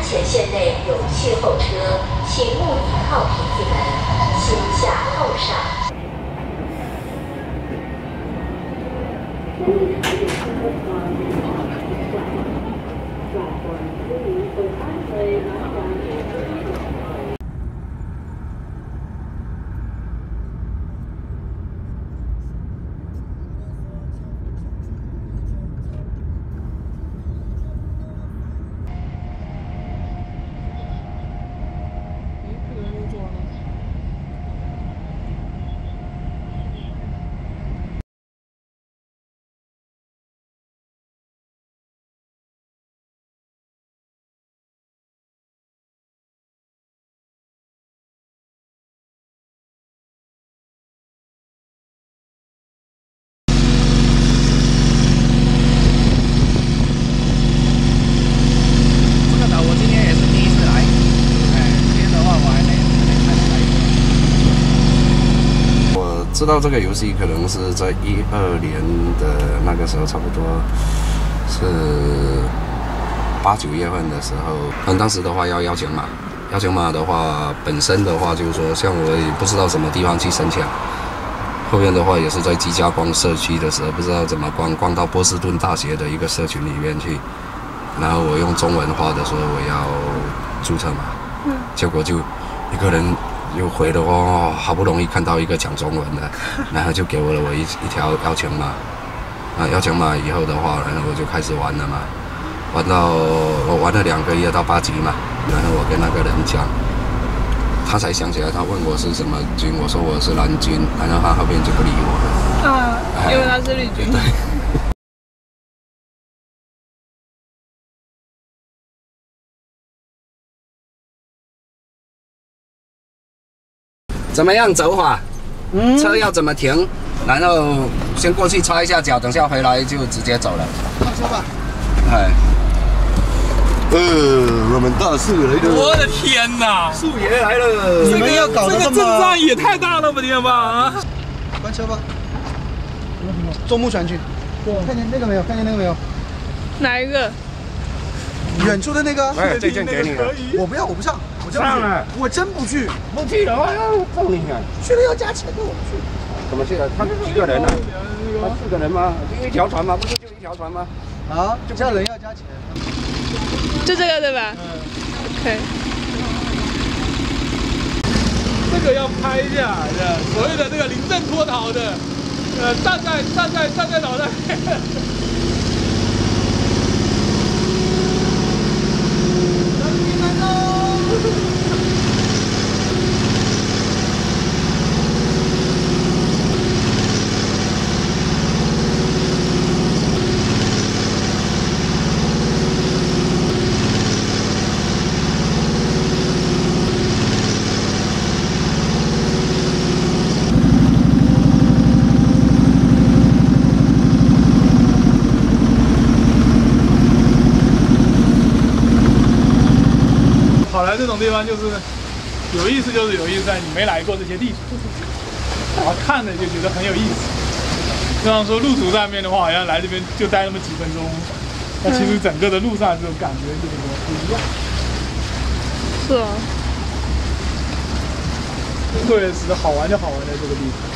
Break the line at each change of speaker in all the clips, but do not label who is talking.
前线内有气候车，请勿倚靠瓶子门，先下后上。
知道这个游戏可能是在12年的那个时候，差不多是8、9月份的时候。当时的话要邀请码，邀请码的话本身的话就是说，像我也不知道什么地方去申请。后面的话也是在基加光社区的时候，不知道怎么逛到波士顿大学的一个社群里面去，然后我用中文话的说我要注册码，结果就一个人。 又回了哦，好不容易看到一个讲中文的，然后就给了我一条邀请码，邀请码以后的话，然后我就开始玩了嘛，我玩了2个月到8级嘛，然后我跟那个人讲，他才想起来，他问我是什么军，我说我是蓝军，然后他后面就不理我了，
因为他是绿军。对。
怎么样走法？车要怎么停？然后先过去擦一下脚，等下回来就直接走了。
上车吧。
哎。
我们大树来了！
我的天哪！
树爷来了！你们要搞的
这个阵仗也太大了吧，天吧！
关车吧。中木船去。看见那个没有？看见那个没有？
哪一个？
远处的那个。
哎，这件给你了。
我不要，我不上。
上了，
我真不去，
不去的话要揍你啊！
去了要加钱的，我不去。
怎么去了？他几个人啊？他4个人吗？就一条船吗？不是就一条船吗？
啊，就加人要加钱。
就这个对吧？对。
这个要拍一下，所谓的这个临阵脱逃的，站在脑袋。好来这种地方就是有意思，就是有意思在你没来过这些地方，然后看着就觉得很有意思。就像说路途上面的话，好像来这边就待那么几分钟，那其实整个的路上这种感觉就是说不一样。
是啊。
对，是好玩就好玩在这个地方。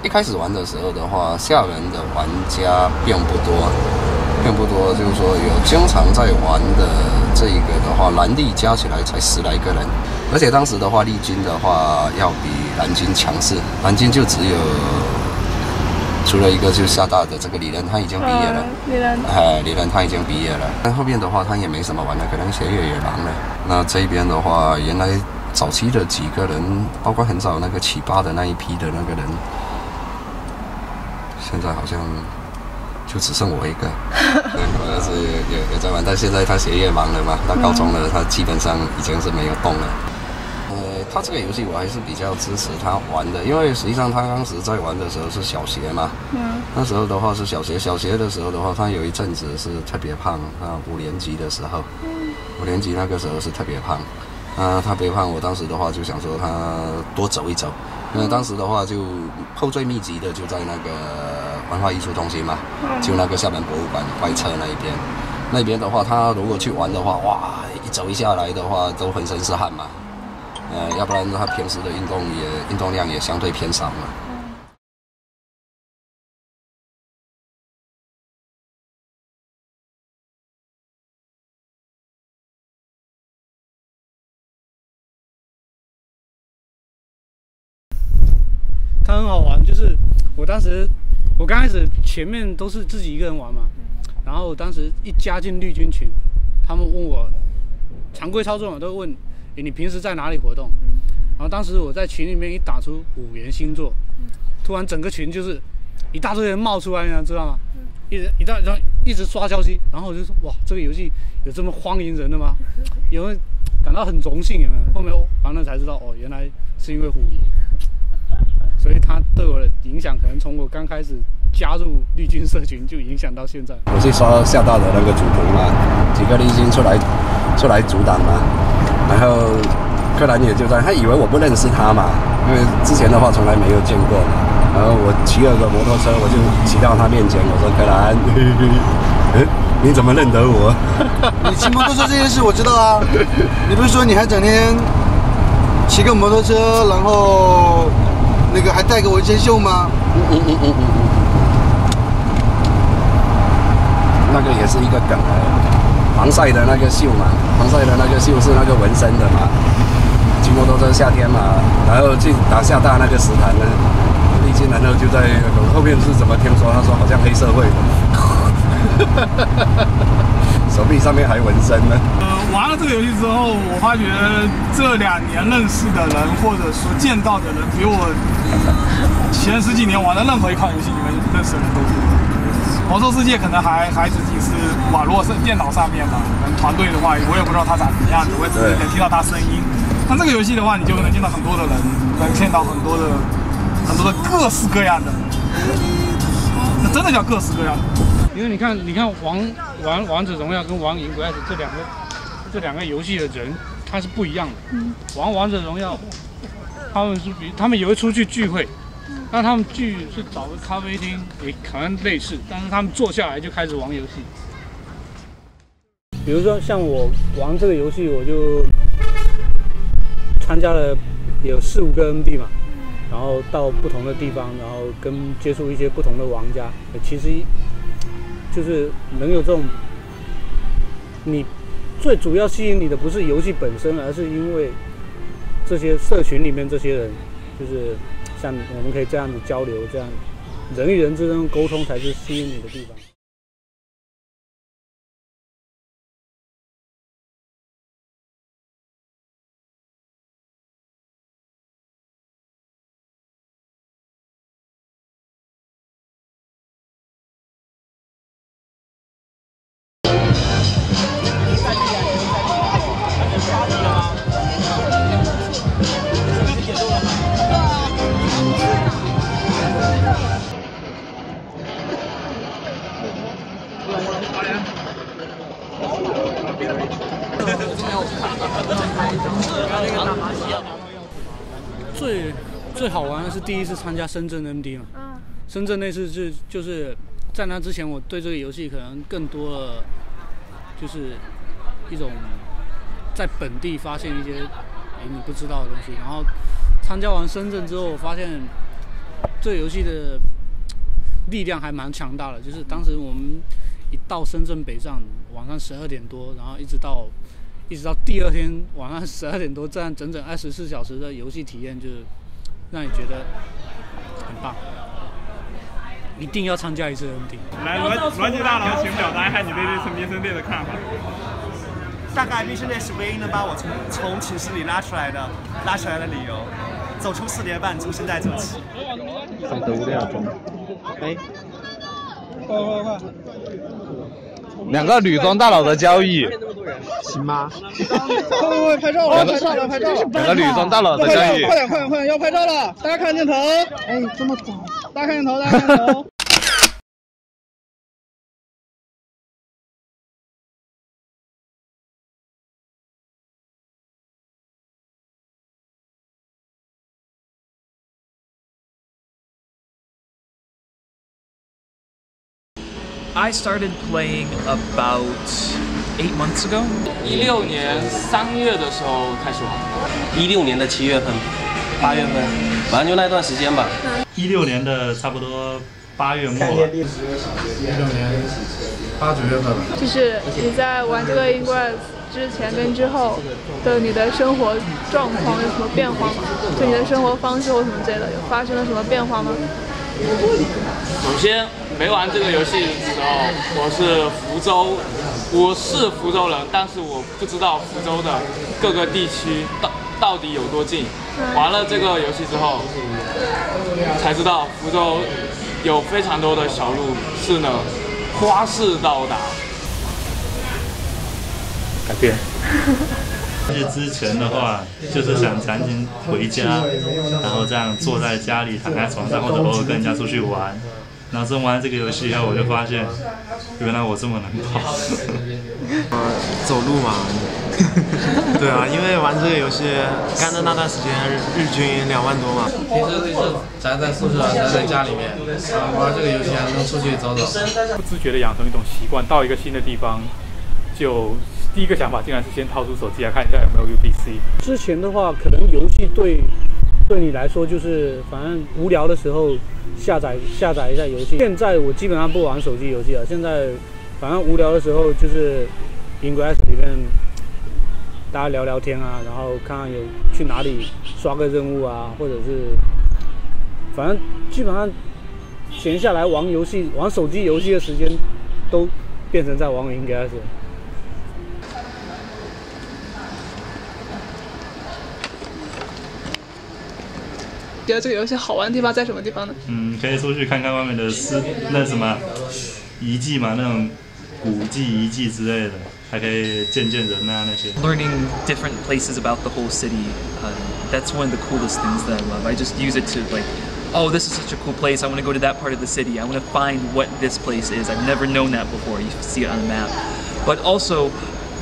一开始玩的时候的话，厦门的玩家并不多，就是说有经常在玩的这一个的话，蓝地加起来才10来个人，而且当时的话，绿军的话要比蓝军强势，蓝军就只有除了一个就是厦大的这个李仁，他已经毕业了，李仁他已经毕业了，但后面的话他也没什么玩了，可能学业也忙了。那这边的话，原来早期的几个人，包括很早那个7、8的那一批的那个人。 现在好像就只剩我一个，我儿子也在玩，但现在他学业忙了嘛，他高中了，他基本上已经是没有动了。他他这个游戏我还是比较支持他玩的，因为实际上他当时在玩的时候是小学嘛，那时候的话是小学的时候的话，他有一阵子是特别胖啊，5年级的时候，5年级那个时候是特别胖，他特别胖，我当时的话就想说他多走一走，因为当时的话就后最密集的就在那个文化艺术中心嘛，就那个厦门博物馆外侧那边的话，他如果去玩的话，哇，一走一下来的话都浑身是汗嘛。要不然他平时的运动量也相对偏少嘛。
它很好玩，就是我刚开始前面都是自己一个人玩嘛，然后当时一加进绿军群，他们问我常规操作嘛，都问。你平时在哪里活动？然后当时我在群里面一打出5元星座，突然整个群就是一大堆人冒出来，你知道吗？一直刷消息，然后我就说哇，这个游戏有这么欢迎人的吗？有没有感到很荣幸？有没有？后面玩了才知道哦，原来是因为虎爷，所以他对我的影响可能从我刚开始加入绿军社群就影响到现在。
我去刷厦大的那个主图嘛，几个绿军出来阻挡嘛。然后柯南也就在，他以为我不认识他嘛，因为之前的话从来没有见过嘛。然后我骑了个摩托车，我就骑到他面前，我说柯南，你怎么认得我？
你骑摩托车这件事我知道啊，你不是说你还整天骑个摩托车，然后那个还带个纹身秀吗？
那个也是一个梗防晒的那个秀嘛，防晒的那个秀是那个纹身的嘛。骑摩托车夏天嘛，然后去打厦大那个石潭呢，历经然后就在后面是怎么听说？他说好像黑社会的，手臂上面还纹身呢。
玩了这个游戏之后，我发觉这2年认识的人或者说见到的人，比我前10几年玩的任何一款游戏里面认识的人都多。魔兽世界可能还只是网络电脑上面嘛，可能团队的话，我也不知道他长什么样子，我也只能听到他声音。但这个游戏的话，你就能见到很多的人，能见到很多的各式各样的，那真的叫各式各样的。
因为你看玩王者荣耀跟玩银国 S 这两个游戏的人，他是不一样的。玩王者荣耀，他们也会出去聚会。那他们是找个咖啡厅，也可能类似，但是他们坐下来就开始玩游戏。比如说像我玩这个游戏，我就参加了有4、5个 MD 嘛，然后到不同的地方，然后接触一些不同的玩家，其实就是能有这种，你最主要吸引你的不是游戏本身，而是因为这些社群里面这些人，就是像我们可以这样子交流，这样人与人之间沟通才是吸引你的地方。最好玩的是第一次参加深圳 MD 嘛，深圳那次就是在那之前，我对这个游戏可能更多的就是一种在本地发现一些你不知道的东西，然后参加完深圳之后，我发现这个游戏的力量还蛮强大的，就是当时我们一到深圳北站，晚上12点多，然后一直到第2天晚上12点多，这样整整24小时的游戏体验，就是让你觉得很棒，一定要参加一次 MD。
来，逻辑大佬，请表达一下你对这次民生队的看法。
大概民生队是唯一能把我从寝室里拉出来的理由。走出4点半，从现在走起。
上课5点钟。哎，
快！
2个女装大佬的交易。行吗？
快拍照了，拍照了，拍照了！
两个女装大佬在这里，
快点，快点，快点，要拍照了！大家看镜头。哎，这么早？大家看镜头，大家看镜头。
I started playing about 8 months ago.
16年3月的时候开始玩
，16年的7月份、8月份，反正就那段时间吧。
16年的差不多8月末。16
年8、9月份吧。
就是你在玩这个 Ingress 之前跟之后的你的生活状况有什么变化吗？就你的生活方式或什么之类的，有发生了什么变化吗？
首先，没玩这个游戏的时候，我是福州人，但是我不知道福州的各个地区到底有多近。玩了这个游戏之后，才知道福州有非常多的小路是能花式到达。
改变。之前的话，就是想赶紧回家，然后这样坐在家里躺在床上，或者偶尔跟人家出去玩。然后真玩这个游戏以后，我就发现，原来我这么能跑。
走路嘛。对啊，因为玩这个游戏，干的那段时间日均2万多嘛。
平时宅在宿舍，宅在家里面，玩这个游戏还能出去走走。
不自觉的养成一种习惯，到一个新的地方，就第一个想法竟然是先掏出手机来看一下有没有 UBC。
之前的话，可能游戏对你来说就是反正无聊的时候下载一下游戏。现在我基本上不玩手机游戏了，现在反正无聊的时候就是 Ingress 里面大家聊聊天啊，然后看看有去哪里刷个任务啊，或者是反正基本上闲下来玩手机游戏的时间都变成在玩 Ingress。
觉得这个游戏好玩的地方在什么地方呢？
可以出去看看外面的那什么遗迹嘛，那种古迹遗迹之类的，还可以见见人啊那些。
Learning different places about the whole city, that's one of the coolest things that I love. I just use it to like, oh, this is such a cool place. I want to go to that part of the city. I want to find what this place is. I've never known that before. You see it on the map. But also,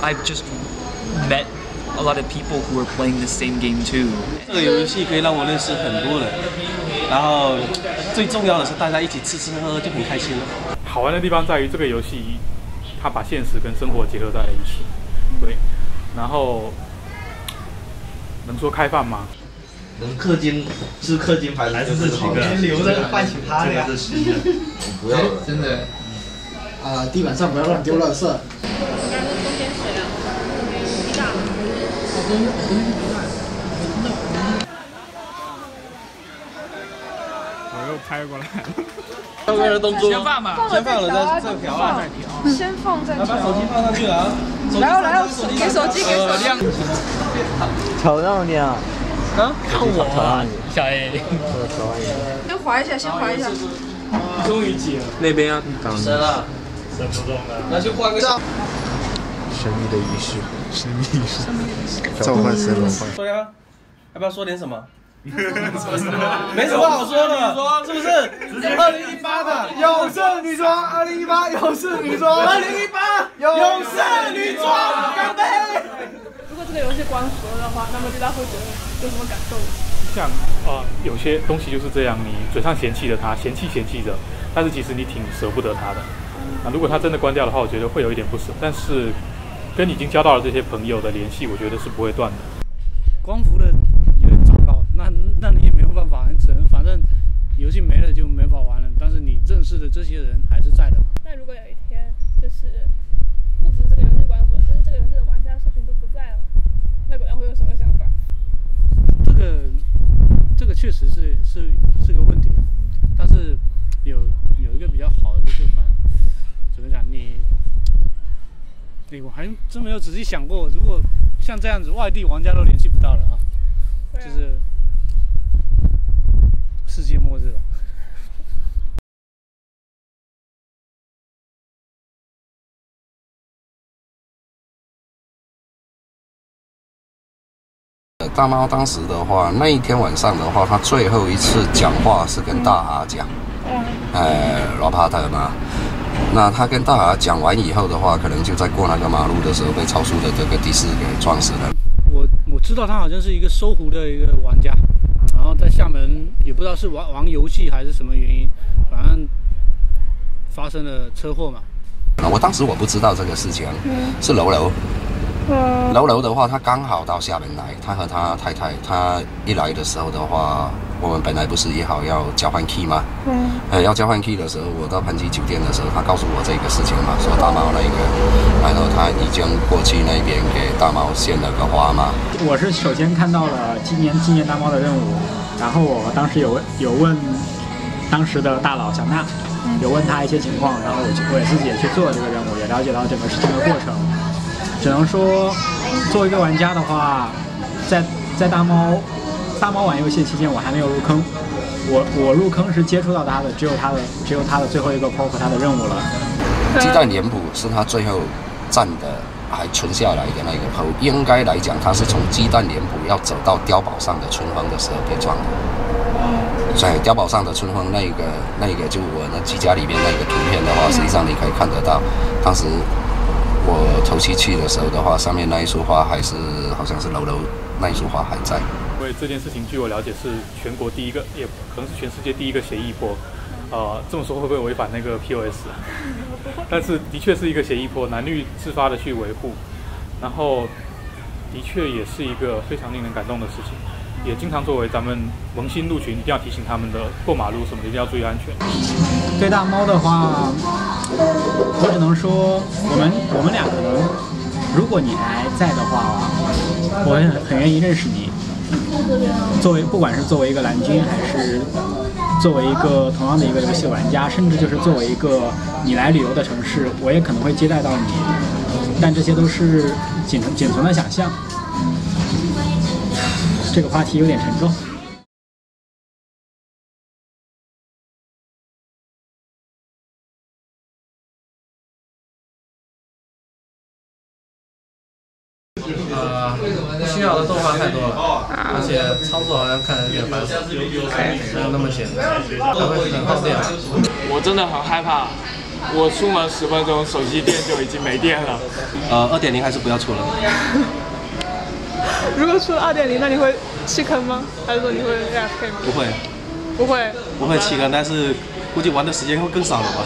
I've just met a lot of people who are playing the same game too.
这个游戏可以让我认识很多人，然后最重要的是大家一起吃吃喝喝就很开心了。
好玩的地方在于这个游戏，它把现实跟生活结合在了一起。对，然后能说开放吗？
能氪金是氪金牌，
还是这几个
留着换其他的呀。
不要了，真的。
地板上不要乱丢垃圾。
我又拍过来。
后面的动作
先放吧，
先放了再调啊，
先放再调。
把手机放上去了啊！
来哦，给手机。
调让你啊！
看我，小 A。
先滑一下，先滑一下。
终于解了。
那边啊，
升了，
升不动了。
那就换个。
神秘的仪式，神秘仪式，召唤神龙。
说呀，要不要说点什么？没什么好说的，是不是？2018的有色女装，2018有色女装，2018有色女装，干杯！
如果这个游戏关服了的话，那么大家会觉得有什么感受？
像有些东西就是这样，你嘴上嫌弃着它，嫌弃着，但是其实你挺舍不得它的。那如果它真的关掉的话，我觉得会有一点不舍，但是跟已经交到了这些朋友的联系，我觉得是不会断的。
光伏的有点糟糕，那你也没有办法，只能反正游戏没了就没法玩了。但是你认识的这些人还是在的嘛。
那如果有一天就是不只是这个游戏关服，就是这个游戏的玩家社群都不在了，那个人会有什么想法？
这个确实是个问题，但是有一个比较好的就是怎么讲我还真没有仔细想过，如果像这样子，外地玩家都联系不到了啊，就是世界末日了。
大猫当时的话，那一天晚上的话，他最后一次讲话是跟大哈讲，罗帕特嘛。那他跟大哈讲完以后的话，可能就在过那个马路的时候被超速的这个的士给撞死了。
我知道他好像是一个搜狐的一个玩家，然后在厦门也不知道是玩游戏还是什么原因，反正发生了车祸嘛。
我当时我不知道这个事情，是楼的话，他刚好到厦门来，他和他太太，他一来的时候的话，我们本来不是约好要交换 key 吗？要交换 key 的时候，我到潘记酒店的时候，他告诉我这个事情嘛，说大猫那个，然后他已经过去那边给大猫献了个花嘛。
我是首先看到了纪念大猫的任务，然后我当时有问当时的大佬小娜，有问他一些情况，然后我也自己也去做了这个任务，也了解到整个事情的过程。只能说，作为一个玩家的话，在大猫玩游戏期间，我还没有入坑。我入坑是接触到他的，只有他的最后一个 POK 他的任务了。
鸡蛋脸谱是他最后站的还存下来的那个 POK， 应该来讲，他是从鸡蛋脸谱要走到碉堡上的春风的时候被撞的。所以碉堡上的春风那个就我那机架里面那个图片的话，实际上你可以看得到，当时。我头期去的时候的话，上面那一束花还是好像是楼那一束花还在。
因为这件事情，据我了解是全国第一个，也可能是全世界第一个协议坡。这么说会不会违反那个 POS？ 但是的确是一个协议坡，男女自发的去维护，然后的确也是一个非常令人感动的事情。也经常作为咱们萌新入群，一定要提醒他们的过马路什么的一定要注意安全。
对大猫的话，我只能说我们俩可能，如果你还在的话，我会很愿意认识你。不管是作为一个蓝军，还是作为一个同样的一个游戏玩家，甚至就是作为一个你来旅游的城市，我也可能会接待到你。但这些都是仅存的想象。这个话题有点沉重。
不需要的动画太多了，而且操作好像看着有点繁琐，没有那么简单，还会很耗电。
我真的很害怕，我出门10分钟，手机电就已经没电了。
2.0还是不要出了。
如果出了2.0，那你会弃坑吗？还是说你会 AFK 吗？
不会弃坑，但是估计玩的时间会更少了吧。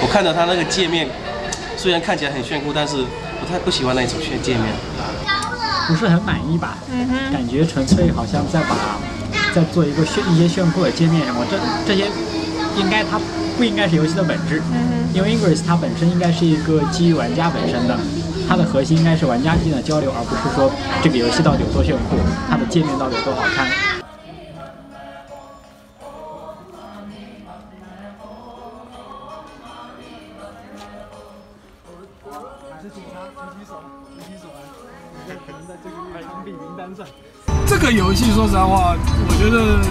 我看到它那个界面，虽然看起来很炫酷，但是不喜欢那一种界面。
不是很满意吧？感觉纯粹好像在做一些炫酷的界面什么，这些它不应该是游戏的本质。因为 Ingress 它本身应该是一个基于玩家本身的。它的核心应该是玩家之间的交流，而不是说这个游戏到底有多炫酷，它的界面到底有多好看。
这个游戏说实在话，我觉得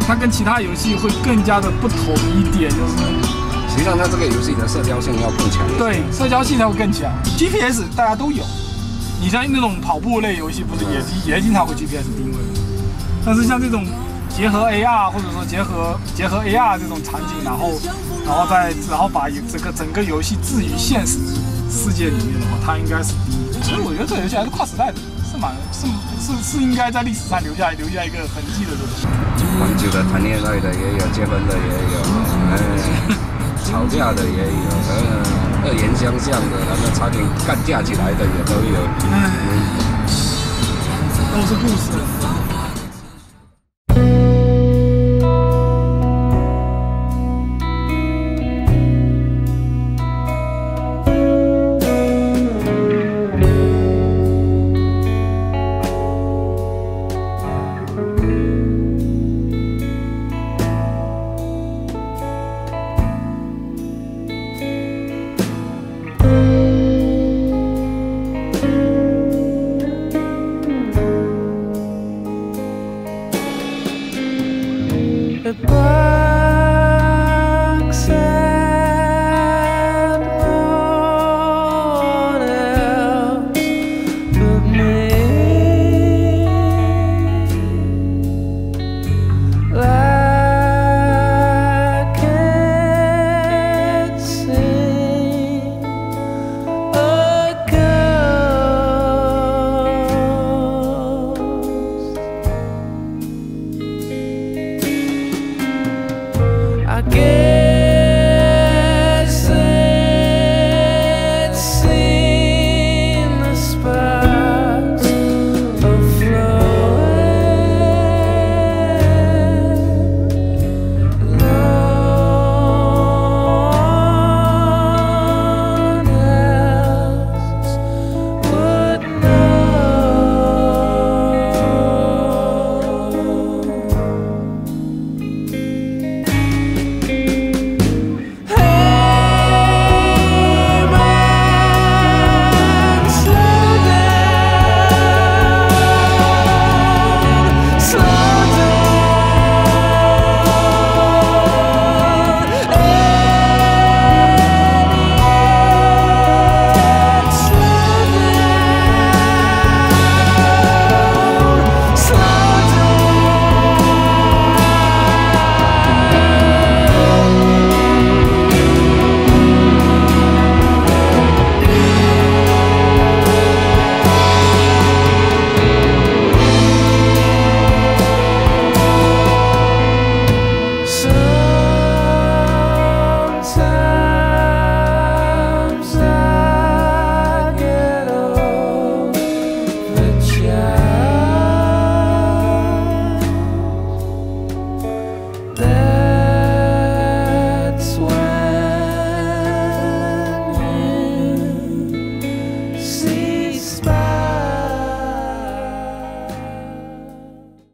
它跟其他游戏会更加的不同一点，就是
实际上它这个游戏的社交性要更强。
对，社交性要更强。GPS 大家都有，你像那种跑步类游戏，不是也经常会 GPS 定位，但是像这种结合 AR 或者说结合 AR 这种场景，然后把整个游戏置于现实世界里面的话，它应该是第一。所以我觉得这个游戏还是跨时代的，是应该在历史上留下一个痕迹的东西。
玩久的谈恋爱的也有，结婚的也有，吵架的也有，恶言相向的，然后差点干架起来的也都有，
都是故事。
again.